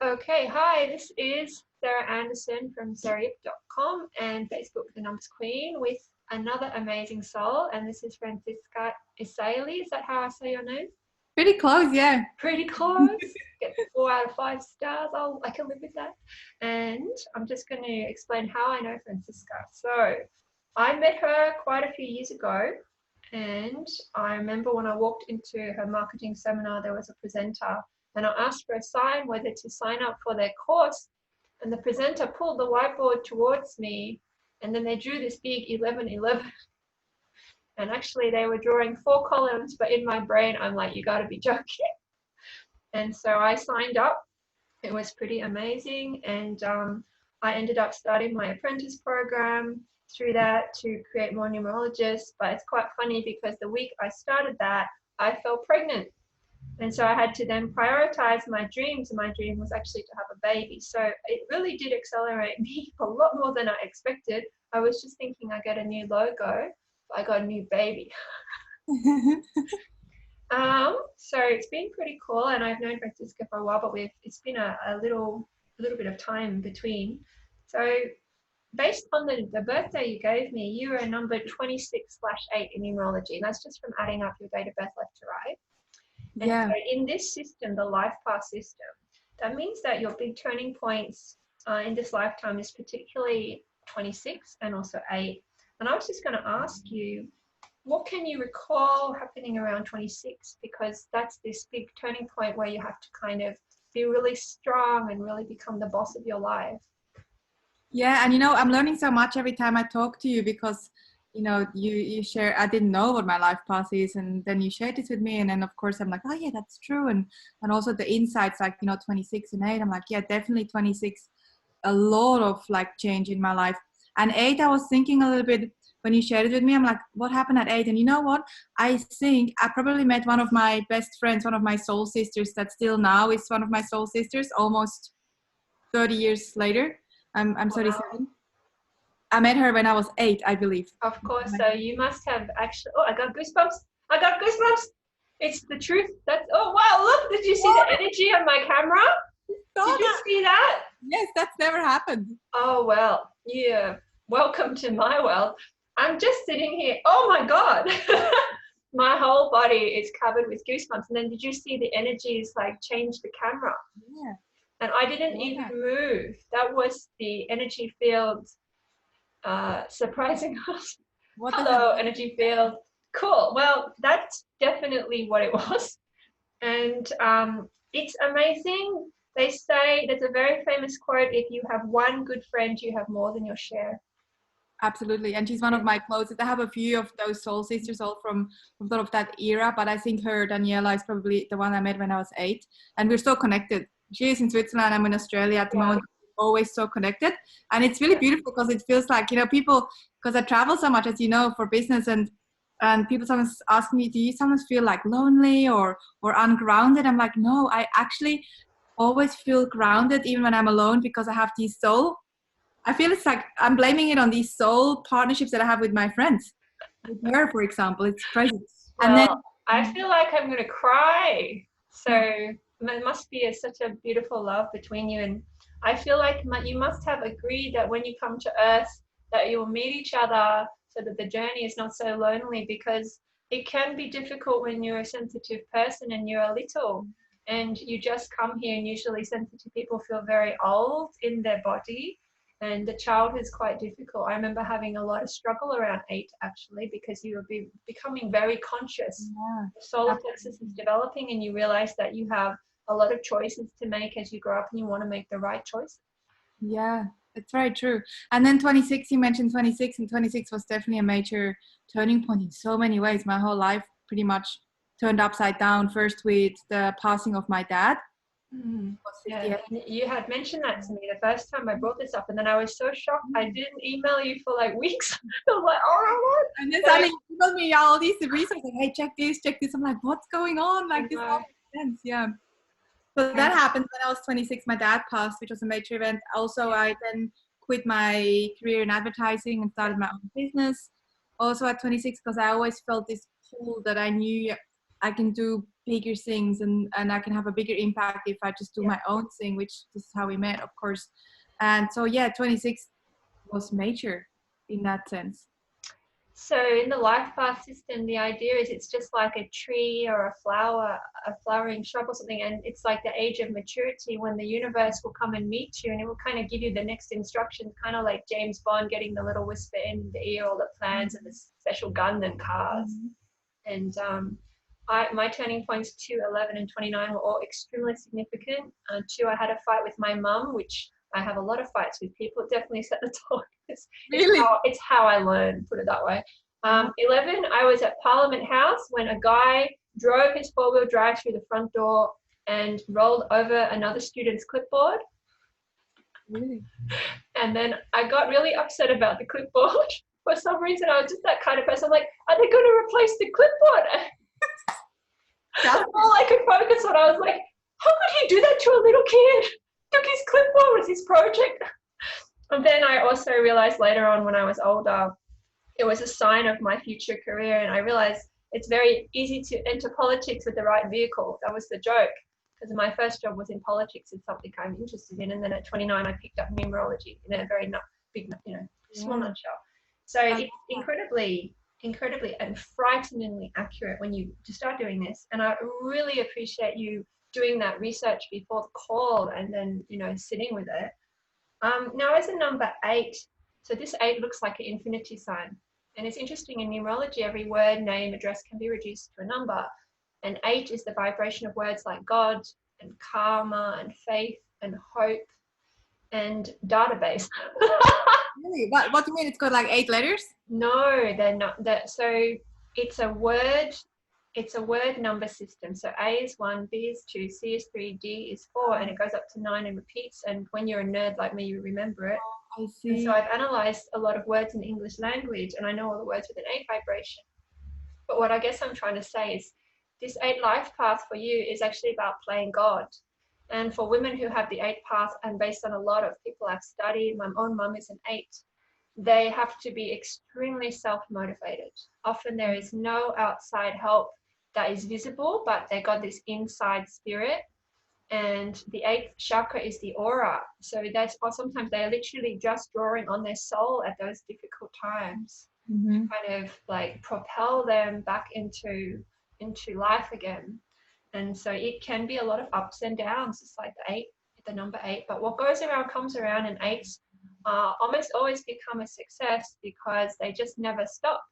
Okay, hi, this is Sarah Anderson from SarahYip.com and Facebook The Numbers Queen with another amazing soul. And this is Franziska Iseli. Is that how I say your name? Pretty close, yeah. Pretty close. Get 4 out of 5 stars. I can live with that. And I'm just going to explain how I know Franziska. So I met her quite a few years ago. And I remember when I walked into her marketing seminar, there was a presenter. And I asked for a sign whether to sign up for their course. And the presenter pulled the whiteboard towards me. And then they drew this big 1111. And actually, they were drawing 4 columns. But in my brain, I'm like, you got to be joking. And so I signed up. It was pretty amazing. And I ended up starting my apprentice program through that to create more numerologists. But it's quite funny because the week I started that, I fell pregnant. And so I had to then prioritize my dreams. And my dream was actually to have a baby. So it really did accelerate me a lot more than I expected. I was just thinking I get a new logo, but I got a new baby. So it's been pretty cool, and I've known Franziska for a while, but it's been a little bit of time between. So based on the birthday you gave me, you are number 26/8 in numerology. And that's just from adding up your date of birth left to right. And Yeah. so in this system, the Lifepath system, that means that your big turning points in this lifetime is particularly 26 and also 8. And I was just going to ask you, what can you recall happening around 26? Because that's this big turning point where you have to kind of be really strong and really become the boss of your life. Yeah, and I'm learning so much every time I talk to you because you share. I didn't know what my life path is, and then you shared this with me, and then of course I'm like, oh yeah, that's true. And also the insights, like 26 and 8, I'm like, yeah, definitely 26, a lot of like change in my life. And 8, I was thinking a little bit when you shared it with me, I'm like, what happened at 8? And you know what, I think I probably met one of my best friends, one of my soul sisters that still now is one of my soul sisters almost 30 years later. I'm 37. I met her when I was 8, I believe. Of course. So you must have actually, oh, I got goosebumps. It's the truth. Oh, wow, look, did you see the energy on my camera? Did you see that? Yes, that's never happened. Oh, well, yeah. Welcome to my world. I'm just sitting here. Oh my God. My whole body is covered with goosebumps. And then did you see the energies like change the camera? Yeah. And I didn't even move. That was the energy field surprising us. Hello, energy field. Cool. Well, that's definitely what it was. And it's amazing. They say, there's a very famous quote, if you have one good friend, you have more than your share. Absolutely. And she's one of my closest. I have a few of those soul sisters all from sort of that era, but I think her, Daniela, is probably the one I met when I was 8. And we're so connected. She is in Switzerland, I'm in Australia at the moment. Always so connected. And it's really beautiful because it feels like, people, because I travel so much, as you know, for business, and people sometimes ask me, do you sometimes feel like lonely or ungrounded? I'm like, no, I actually always feel grounded even when I'm alone, because I have these soul, I feel it's like I'm blaming it on these soul partnerships that I have with my friends. With her, for example, it's crazy. Well, and then I feel like I'm going to cry. So it must be such a beautiful love between you. And I feel like you must have agreed that when you come to Earth, that you will meet each other so that the journey is not so lonely, because it can be difficult when you're a sensitive person and you're a little and you just come here, and usually sensitive people feel very old in their body. And the childhood is quite difficult. I remember having a lot of struggle around 8, actually, because you will be becoming very conscious. Yeah, the solar plexus is developing, and you realize that you have a lot of choices to make as you grow up, and you want to make the right choice. Yeah, it's very true. And then 26, you mentioned 26, and 26 was definitely a major turning point in so many ways. My whole life pretty much turned upside down, first with the passing of my dad. Yeah, you had mentioned that to me the first time I brought this up, and then I was so shocked. I didn't email you for like weeks. I was like, oh, what? And then suddenly you told me all these resources, like, hey, check this. I'm like, what's going on? Like, this all makes sense. Yeah. So that happened when I was 26. My dad passed, which was a major event. Also, I then quit my career in advertising and started my own business. Also at 26, because I always felt this pull that I knew I can do bigger things, and I can have a bigger impact if I just do my own thing, which is how we met, of course. And so, yeah, 26 was major in that sense. So in the life path system, the idea is it's just like a tree or a flower, a flowering shrub or something, and it's like the age of maturity when the universe will come and meet you, and it will kind of give you the next instructions, kind of like James Bond getting the little whisper in the ear, all the plans and the special gun and cars. And my turning points 2, 11 and 29 were all extremely significant. 2, I had a fight with my mum, which I have a lot of fights with people. It definitely set the tone. It's how I learned, put it that way. 11, I was at Parliament House when a guy drove his 4-wheel drive through the front door and rolled over another student's clipboard. Really? And then I got really upset about the clipboard. For some reason, I was just that kind of person. I'm like, are they going to replace the clipboard? That's all I could focus on. I was like, how could he do that to a little kid? Took his clipboard with his project. And then I also realized later on when I was older, it was a sign of my future career. And I realized it's very easy to enter politics with the right vehicle. That was the joke, because my first job was in politics. It's something I'm interested in. And then at 29, I picked up numerology in a very big, small nutshell. So it's incredibly and frighteningly accurate when you start doing this. And I really appreciate you doing that research before the call and then, sitting with it. Now as a number 8, so this 8 looks like an infinity sign. And it's interesting, in numerology, every word, name, address can be reduced to a number. And 8 is the vibration of words like God and karma and faith and hope and database. Really? What do you mean? It's got like 8 letters? No, they're not. So it's a word number system. So A is 1, B is 2, C is 3, D is 4, and it goes up to 9 and repeats. And when you're a nerd like me, you remember it. I see. And so I've analyzed a lot of words in the English language, and I know all the words with an 8 vibration. But what I guess I'm trying to say is this 8 life path for you is actually about playing God. And for women who have the 8 path, and based on a lot of people I've studied, my own mum is an 8, they have to be extremely self-motivated. Often there is no outside help that is visible, but they got this inside spirit. And the 8th chakra is the aura. So or sometimes they're literally just drawing on their soul at those difficult times, kind of like propel them back into life again. And so it can be a lot of ups and downs. It's like the number 8. But what goes around comes around, and 8s almost always become a success because they just never stop.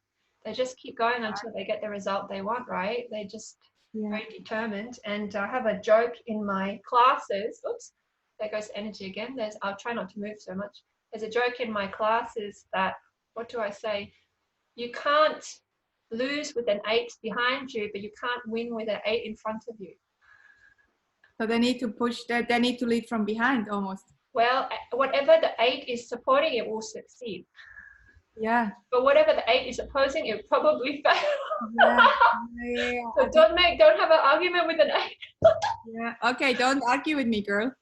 They just keep going until they get the result they want, right? They just very determined. And I have a joke in my classes. Oops, there goes energy again. I'll try not to move so much. There's a joke in my classes that, what do I say? You can't lose with an 8 behind you, but you can't win with an 8 in front of you. So they need to push that. They need to lead from behind almost. Well, whatever the 8 is supporting, it will succeed. Yeah. But whatever the 8 is opposing, it will probably fail. Yeah. So don't have an argument with an 8. Yeah. Okay, don't argue with me, girl.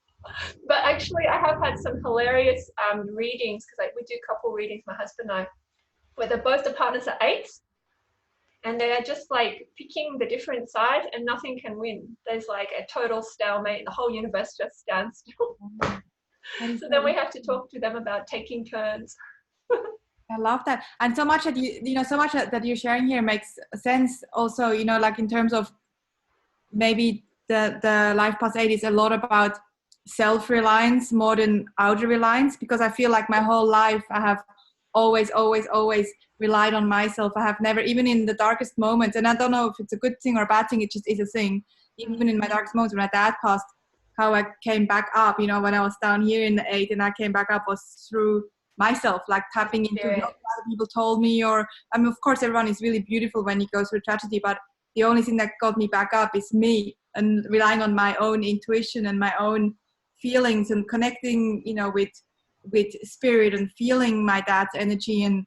But actually, I have had some hilarious readings, because we do couple readings, my husband and I, where both the partners are 8s, and they're just like picking the different sides, and nothing can win. There's like a total stalemate. The whole universe just stands still. So then we have to talk to them about taking turns. I love that. And so much that so much that you're sharing here makes sense also, like in terms of maybe the life path 8 is a lot about self-reliance more than outer reliance, because I feel like my whole life I have always relied on myself. I have never, even in the darkest moments, and I don't know if it's a good thing or a bad thing, it just is a thing. Even in my darkest moments when my dad passed, how I came back up, when I was down here in the 8 and I came back up was through myself, like tapping into what other people told me. Or of course everyone is really beautiful when you go through tragedy, but the only thing that got me back up is me, and relying on my own intuition and my own feelings, and connecting with spirit, and feeling my dad's energy, and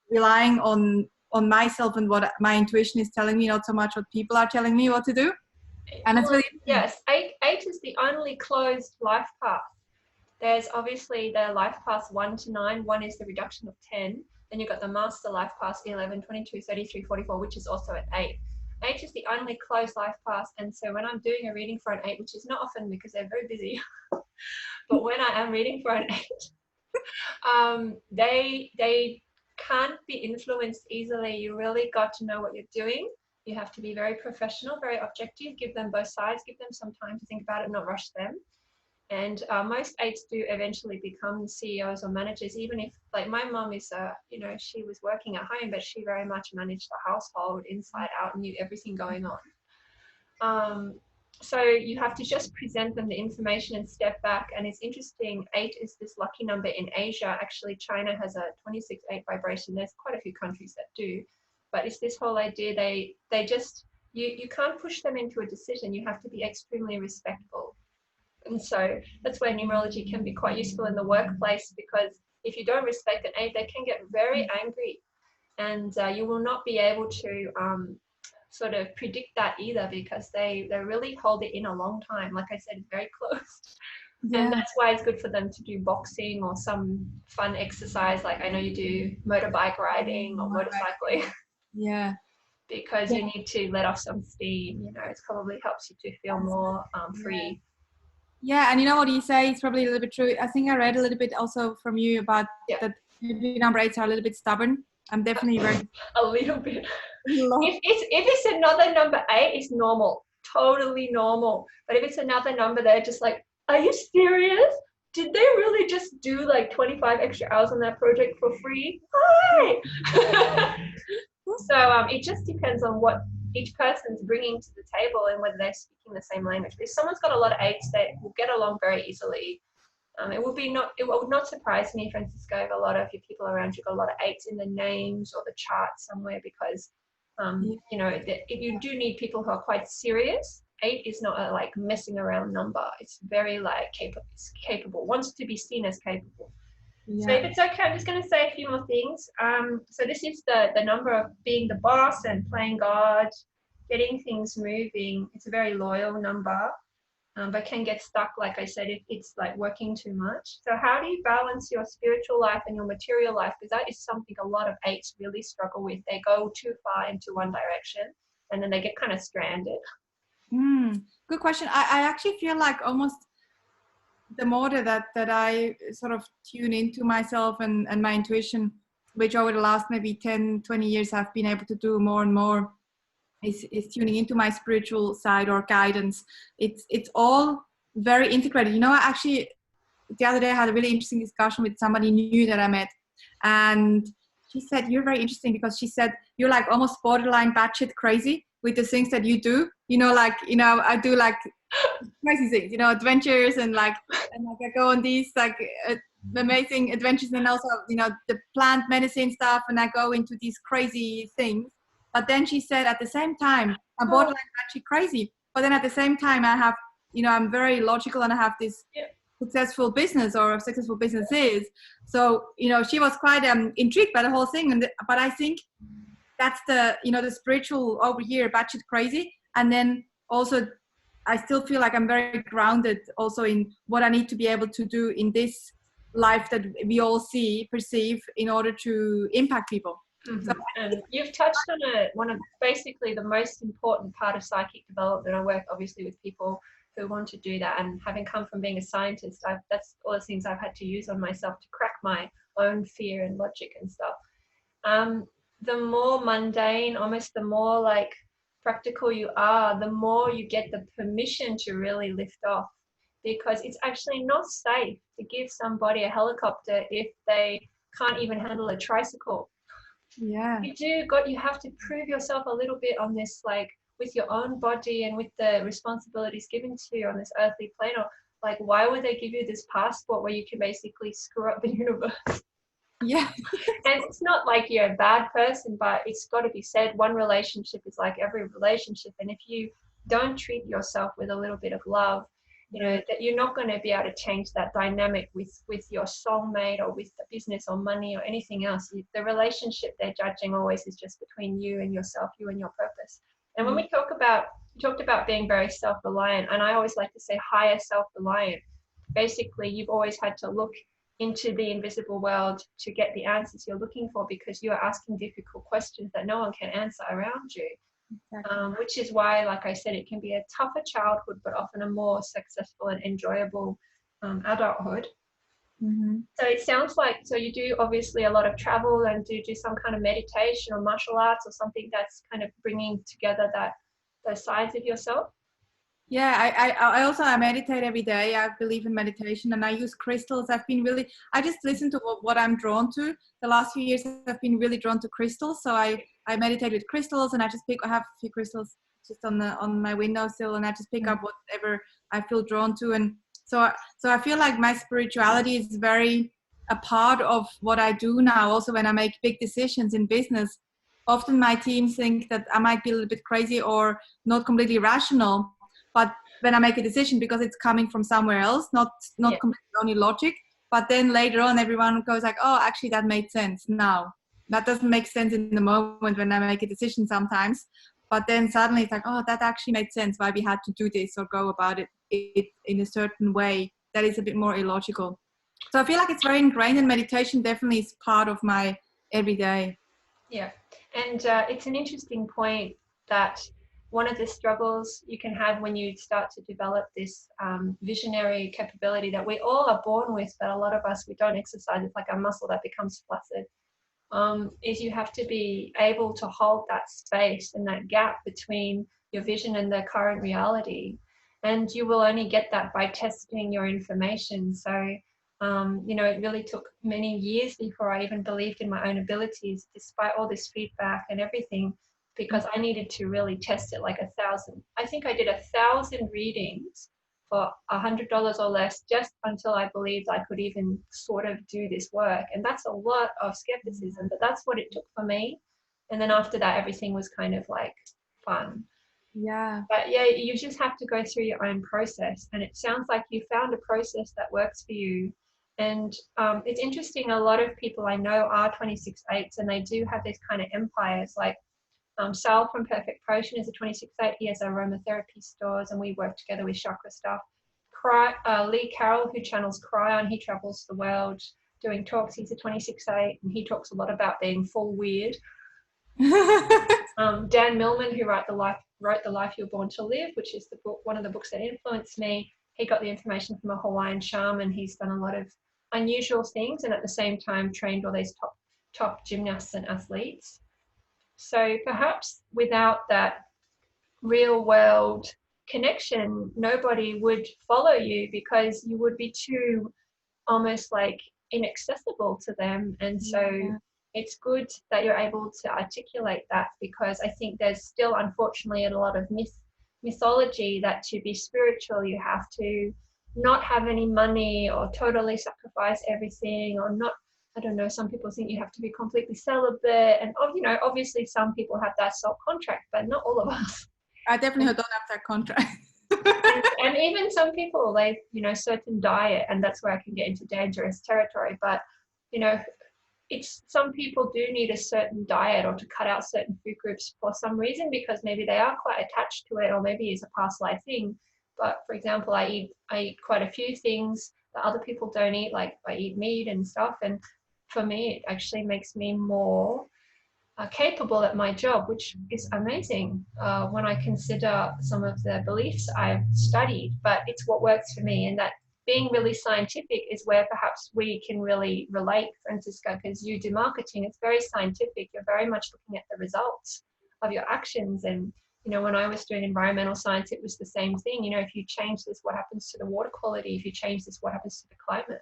relying on myself and what my intuition is telling me, not so much what people are telling me what to do. And it's really yes, 8 is the only closed life path. There's obviously the life paths 1 to 9. 1 is the reduction of 10. Then you've got the master life paths 11, 22, 33, 44, which is also at 8. 8 is the only closed life path. And so when I'm doing a reading for an 8, which is not often because they're very busy, but when I am reading for an 8, they can't be influenced easily. You really got to know what you're doing. You have to be very professional, very objective, give them both sides, give them some time to think about it, not rush them. And most 8s do eventually become CEOs or managers, even if, like, my mom is, she was working at home, but she very much managed the household inside out and knew everything going on. So you have to just present them the information and step back. And it's interesting, 8 is this lucky number in Asia. Actually, China has a 26-8 vibration. There's quite a few countries that do. But it's this whole idea, they just, you can't push them into a decision. You have to be extremely respectful. And so that's where numerology can be quite useful in the workplace, because if you don't respect an 8, they can get very angry, and you will not be able to sort of predict that either, because they really hold it in a long time. Like I said, it's very close. Yeah. And that's why it's good for them to do boxing or some fun exercise. Like I know you do motorbike riding or motorcycling. Yeah. Because you need to let off some steam, it probably helps you to feel more free. Yeah, and you know what you say, it's probably a little bit true. I think I read a little bit also from you about that maybe number 8s are a little bit stubborn. I'm definitely very a little bit. If it's another number 8, it's normal, totally normal. But if it's another number, they're just like, are you serious? Did they really just do like 25 extra hours on that project for free? Hi. So it just depends on what each person's bringing to the table and whether they're speaking the same language. If someone's got a lot of 8s, they will get along very easily. It would not surprise me, Franziska, if a lot of your people around you got a lot of 8s in the names or the chart somewhere, because if you do need people who are quite serious. 8 is not a like messing around number. It's very like capable, wants to be seen as capable. Yeah. So if it's okay, I'm just going to say a few more things. So this is the number of being the boss and playing God, getting things moving. It's a very loyal number, but can get stuck, like I said, if it's like working too much. So how do you balance your spiritual life and your material life? Because that is something a lot of 8s really struggle with. They go too far into one direction and then they get kind of stranded. Good question. I actually feel like almost the more that I sort of tune into myself and my intuition, which over the last maybe 10, 20 years I've been able to do more and more, is tuning into my spiritual side or guidance. It's all very integrated. Actually, the other day I had a really interesting discussion with somebody new that I met, and she said, you're very interesting, because she said, you're like almost borderline batshit crazy with the things that you do. I do like crazy things, adventures, and I go on these like amazing adventures, and also, the plant medicine stuff, and I go into these crazy things. But then she said, at the same time, I'm borderline actually crazy. But then at the same time, I have, I'm very logical, and I have this successful business, or successful businesses. So, she was quite intrigued by the whole thing. But I think that's the spiritual over here, batshit crazy. And then also, I still feel like I'm very grounded also in what I need to be able to do in this life that we all perceive in order to impact people. Mm-hmm. So, and you've touched on one of basically the most important part of psychic development. I work obviously with people who want to do that, and having come from being a scientist, that's all the things I've had to use on myself to crack my own fear and logic and stuff. The more mundane, almost the more like practical you are, the more you get the permission to really lift off, because it's actually not safe to give somebody a helicopter if they can't even handle a tricycle. Yeah, you have to prove yourself a little bit on this, like with your own body and with the responsibilities given to you on this earthly plane. Or like, why would they give you this passport where you can basically screw up the universe? Yeah. And it's not like you're a bad person, but it's got to be said, one relationship is like every relationship, and if you don't treat yourself with a little bit of love, that you're not going to be able to change that dynamic with your soulmate, or with the business or money or anything else. The relationship they're judging always is just between you and yourself, you and your purpose. And when we talked about being very self-reliant, and I always like to say higher self-reliant, basically you've always had to look into the invisible world to get the answers you're looking for, because you are asking difficult questions that no one can answer around you. Exactly. which is why, like I said, it can be a tougher childhood, but often a more successful and enjoyable adulthood. Mm-hmm. So it sounds like, so you do obviously a lot of travel and do some kind of meditation or martial arts or something that's kind of bringing together those sides of yourself. Yeah, I meditate every day. I believe in meditation, and I use crystals. I just listen to what I'm drawn to. The last few years I've been really drawn to crystals. So I meditate with crystals, and I have a few crystals just on my windowsill, and I just pick up whatever I feel drawn to. And so I feel like my spirituality is very a part of what I do now. Also, when I make big decisions in business, often my teams think that I might be a little bit crazy or not completely rational. But when I make a decision, because it's coming from somewhere else, not completely only logic, but then later on everyone goes like, oh, actually that made sense now. That doesn't make sense in the moment when I make a decision sometimes, but then suddenly it's like, oh, that actually made sense why we had to do this or go about it in a certain way that is a bit more illogical. So I feel like it's very ingrained, and meditation definitely is part of my everyday. Yeah, and it's an interesting point that one of the struggles you can have when you start to develop this visionary capability that we all are born with, but a lot of us, we don't exercise. It's like a muscle that becomes flaccid. Is you have to be able to hold that space and that gap between your vision and the current reality. And you will only get that by testing your information. So it really took many years before I even believed in my own abilities, despite all this feedback and everything, because I needed to really test it like 1,000. I think I did 1,000 readings for $100 or less just until I believed I could even sort of do this work. And that's a lot of skepticism, but that's what it took for me. And then after that, everything was kind of like fun. Yeah. But yeah, you just have to go through your own process. And it sounds like you found a process that works for you. And it's interesting, a lot of people I know are 26/8s, and they do have these kind of empires. Like Sal from Perfect Potion is a 26/8. He has aromatherapy stores, and we work together with chakra stuff. Lee Carroll, who channels Cryon, he travels the world doing talks. He's a 26/8, and he talks a lot about being full weird. Dan Millman, who wrote the Life You're Born to Live, which is the book, one of the books that influenced me. He got the information from a Hawaiian shaman. He's done a lot of unusual things, and at the same time trained all these top gymnasts and athletes. So perhaps without that real world connection, nobody would follow you, because you would be too almost like inaccessible to them. And so it's good that you're able to articulate that, because I think there's still, unfortunately, a lot of mythology that to be spiritual you have to not have any money or totally sacrifice everything, or not, I don't know, some people think you have to be completely celibate, and obviously some people have that soul contract, but not all of us. I definitely don't have that contract. and even some people, they certain diet, and that's where I can get into dangerous territory, but it's, some people do need a certain diet or to cut out certain food groups for some reason, because maybe they are quite attached to it, or maybe it's a past life thing. But for example, I eat quite a few things that other people don't eat, like I eat meat and stuff, and for me it actually makes me more capable at my job, which is amazing when I consider some of the beliefs I've studied. But it's what works for me, and that being really scientific is where perhaps we can really relate, Franziska, because you do marketing. It's very scientific. You're very much looking at the results of your actions. And when I was doing environmental science, it was the same thing. If you change this, what happens to the water quality? If you change this, what happens to the climate?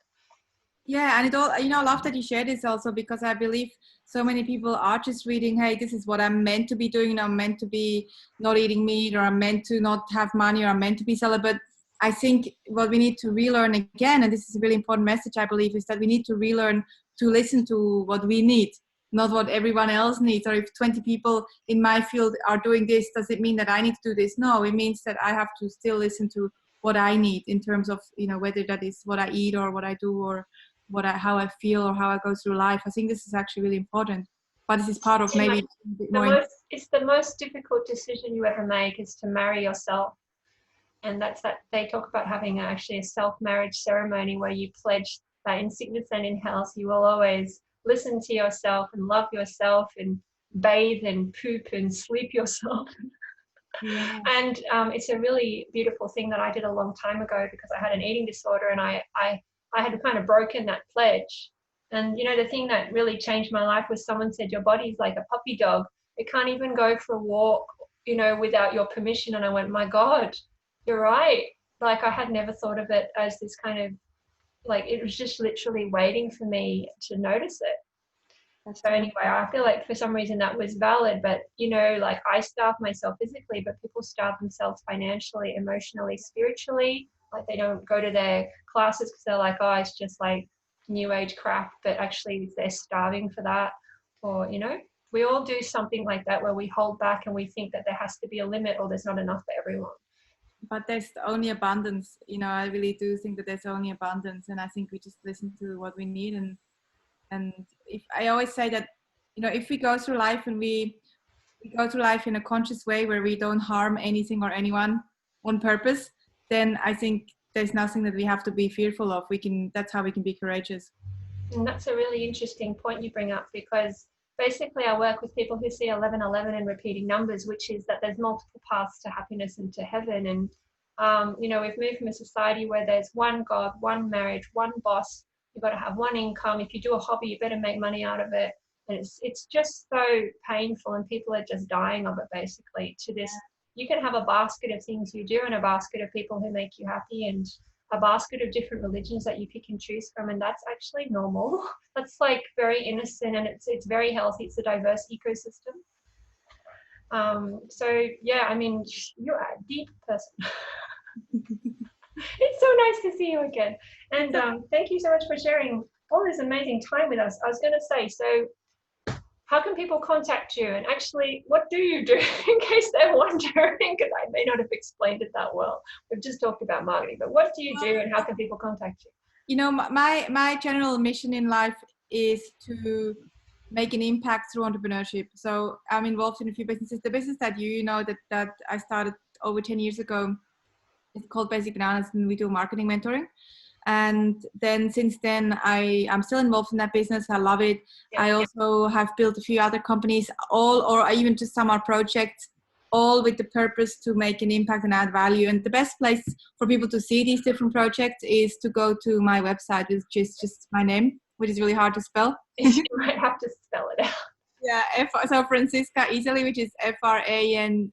Yeah, and I love that you share this also, because I believe so many people are just reading, hey, this is what I'm meant to be doing. I'm meant to be not eating meat, or I'm meant to not have money, or I'm meant to be celibate. I think what we need to relearn again, and this is a really important message, I believe, is that we need to relearn to listen to what we need, not what everyone else needs. Or if 20 people in my field are doing this, does it mean that I need to do this? No, it means that I have to still listen to what I need in terms of, whether that is what I eat or what I do, or how I feel, or how I go through life. I think this is actually really important. But this is part of maybe it's the most difficult decision you ever make, is to marry yourself. And that's that they talk about having actually a self-marriage ceremony where you pledge that in sickness and in health you will always listen to yourself and love yourself and bathe and poop and sleep yourself. Yeah. And it's a really beautiful thing that I did a long time ago, because I had an eating disorder, and I had kind of broken that pledge. And, the thing that really changed my life was someone said, your body's like a puppy dog. It can't even go for a walk, without your permission. And I went, my God, you're right. Like, I had never thought of it as this kind of, like, it was just literally waiting for me to notice it. So anyway, I feel like for some reason that was valid, but like, I starve myself physically, but people starve themselves financially, emotionally, spiritually. Like, they don't go to their classes because they're like, oh, it's just like new age crap, but actually they're starving for that. Or, we all do something like that, where we hold back and we think that there has to be a limit, or there's not enough for everyone. But there's only abundance. I really do think that there's only abundance, and I think we just listen to what we need. And if I always say that, if we go through life and we go through life in a conscious way, where we don't harm anything or anyone on purpose, then I think there's nothing that we have to be fearful of. That's how we can be courageous. And that's a really interesting point you bring up, because basically I work with people who see 1111 and repeating numbers, which is that there's multiple paths to happiness and to heaven. And, we've moved from a society where there's one God, one marriage, one boss. You've got to have one income. If you do a hobby, you better make money out of it. And it's just so painful, and people are just dying of it, basically, to this. You can have a basket of things you do, and a basket of people who make you happy, and a basket of different religions that you pick and choose from, and that's actually normal. That's like very innocent, and it's very healthy. It's a diverse ecosystem. So yeah, I mean, you're a deep person. It's so nice to see you again, and thank you so much for sharing all this amazing time with us. I was going to say, so how can people contact you, and actually what do you do, in case they're wondering, because I may not have explained it that well. We've just talked about marketing, but what do you do, and how can people contact you? My general mission in life is to make an impact through entrepreneurship. So I'm involved in a few businesses. The business that that I started over 10 years ago, it's called Basic Bananas, and we do marketing mentoring. And then since then, I'm still involved in that business. I love it. Yeah. I also have built a few other companies, or even just some are projects, all with the purpose to make an impact and add value. And the best place for people to see these different projects is to go to my website, which is just my name, which is really hard to spell. You might have to spell it out. Yeah, so Franziska Iseli, which is Franz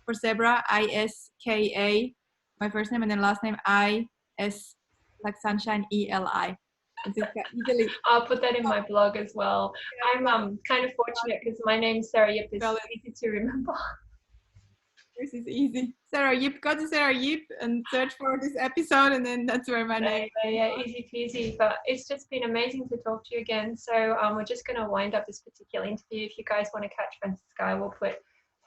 for zebra, Iska, my first name, and then last name IS, like sunshine, ELI. I'll put that in my blog as well. I'm kind of fortunate because my name's Sarah Yip. It's easy to remember. This is easy. Sarah Yip. Go to Sarah Yip and search for this episode, and then that's where my name. Yeah, easy peasy. But it's just been amazing to talk to you again. So we're just going to wind up this particular interview. If you guys want to catch Franziska, I will put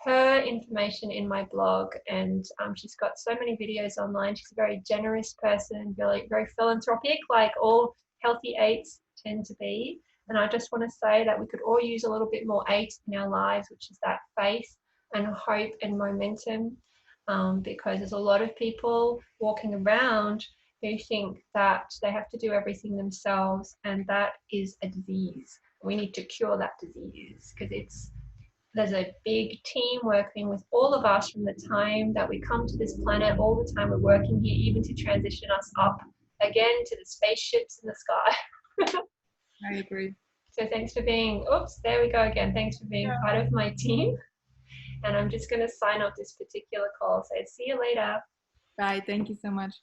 her information in my blog, and she's got so many videos online. She's a very generous person, very, very philanthropic, like all healthy eights tend to be. And I just want to say that we could all use a little bit more eight in our lives, which is that faith and hope and momentum, because there's a lot of people walking around who think that they have to do everything themselves, and that is a disease. We need to cure that disease, because there's a big team working with all of us from the time that we come to this planet. All the time we're working here, even to transition us up again to the spaceships in the sky. I agree. So thanks for being, there we go again. Thanks for being part of my team. And I'm just going to sign off this particular call. So see you later. Bye. Thank you so much.